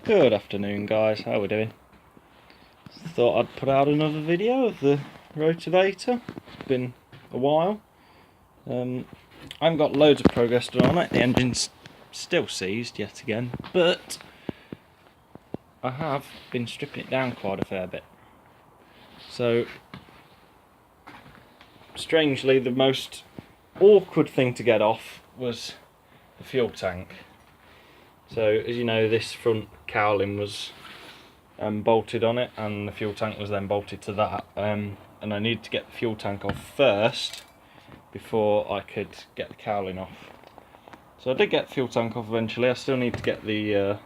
Good afternoon guys, how are we doing? Thought I'd put out another video of the Rotovator. It's been a while. I haven't got loads of progress done on it, the engine's still seized yet again, but I have been stripping it down quite a fair bit. So, strangely, the most awkward thing to get off was the fuel tank. So, as you know, this front cowling was bolted on it, and the fuel tank was then bolted to that. And I needed to get the fuel tank off first before I could get the cowling off. So I did get the fuel tank off eventually. I still need to get the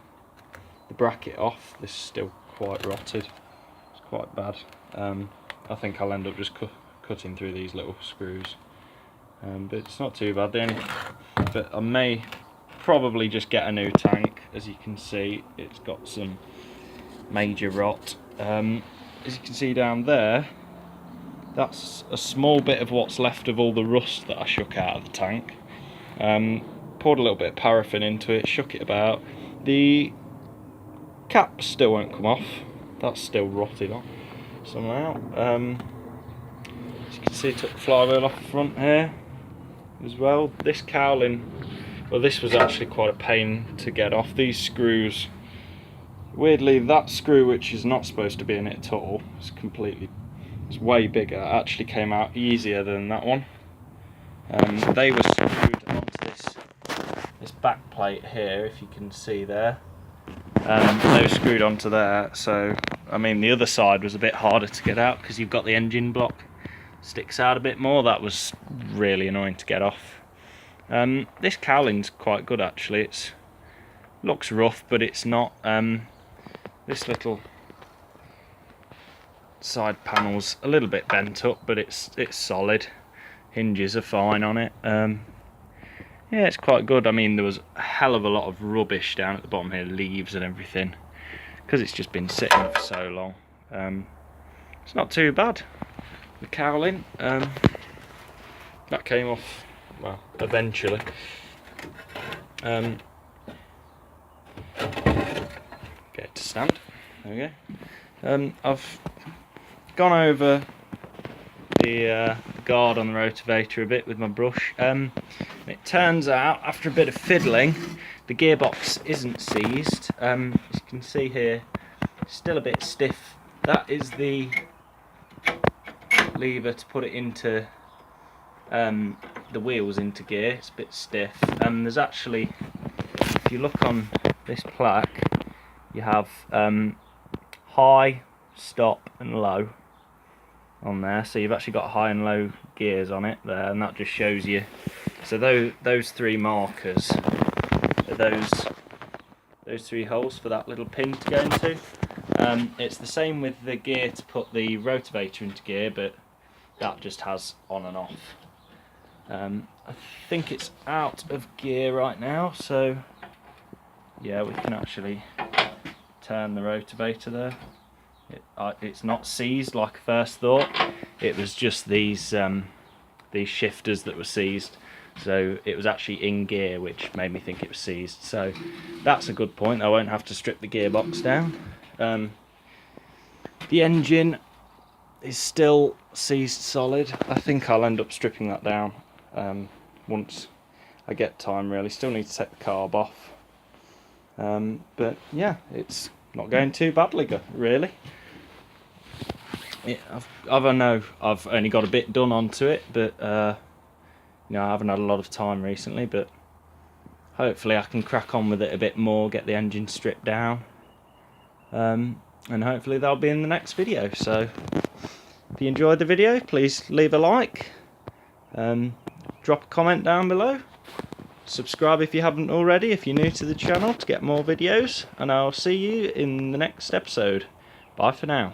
bracket off. This is still quite rotted. It's quite bad. I think I'll end up just cutting through these little screws. But it's not too bad. But I may probably just get a new tank. As you can see, it's got some major rot. As you can see down there, that's a small bit of what's left of all the rust that I shook out of the tank. Poured a little bit of paraffin into it, shook it about. The cap still won't come off. That's still rotted on somehow. As you can see, took the flywheel off the front here as well. This cowling, well, this was actually quite a pain to get off. These screws, weirdly, that screw which is not supposed to be in it at all, it's way bigger, actually came out easier than that one. They were screwed onto this back plate here, if you can see there. They were screwed onto there, so I mean the other side was a bit harder to get out because you've got the engine block sticks out a bit more. That was really annoying to get off. This cowling's quite good actually. It looks rough, but it's not. This little side panel's a little bit bent up, but it's solid. Hinges are fine on it. Yeah, it's quite good. I mean, there was a hell of a lot of rubbish down at the bottom here, leaves and everything, because it's just been sitting for so long. It's not too bad. The cowling, that came off, well, eventually. Get it to stand. There we go. I've gone over the guard on the Rotovator a bit with my brush. It turns out, after a bit of fiddling, the gearbox isn't seized. As you can see here, it's still a bit stiff. That is the lever to put it into the wheels into gear. It's a bit stiff. There's actually, if you look on this plaque, you have high, stop and low on there, so you've actually got high and low gears on it there, and that just shows you. So those three markers are those three holes for that little pin to go into. It's the same with the gear to put the Rotovator into gear, but that just has on and off. I think it's out of gear right now, so yeah, we can actually turn the Rotovator there. It's not seized like I first thought. It was just these shifters that were seized, so it was actually in gear, which made me think it was seized. So that's a good point. I won't have to strip the gearbox down. The engine is still seized solid. I think I'll end up stripping that down once I get time, really. Still need to take the carb off. But yeah, it's not going too badly, really. Yeah, I know I've only got a bit done onto it, but I haven't had a lot of time recently. But hopefully I can crack on with it a bit more, get the engine stripped down, and hopefully that'll be in the next video. So if you enjoyed the video, please leave a like, drop a comment down below, subscribe if you haven't already if you're new to the channel to get more videos, and I'll see you in the next episode. Bye for now.